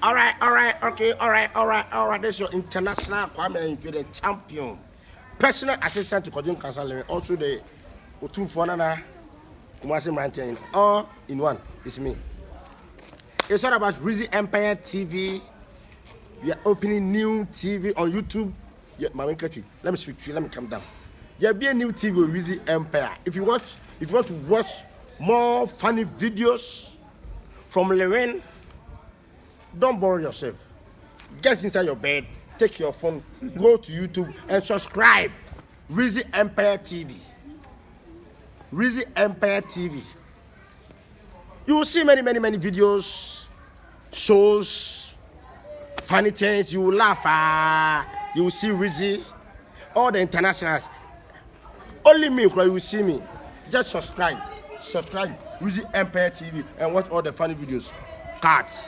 Okay, all right. That's your international Kwame, you're the champion. Personal assistant to Kwadwo Nkansah Lil Win, also the two for Nana, Kumasi Mountain, all in one. It's me. It's all about Weezy Empire TV. We are opening new TV on YouTube. Yeah, my country. Let me speak to you. Let me calm down. There be a new TV with Weezy Empire. If you want to watch more funny videos from Lil Win, don't bother yourself. Get inside your bed, take your phone, go to YouTube and subscribe. Weezy Empire TV. Weezy Empire TV. You will see many videos, shows, funny things. You will laugh. You will see Weezy, all the internationals. Only me, you will see me. Just subscribe. Weezy Empire TV and watch all the funny videos. Cards.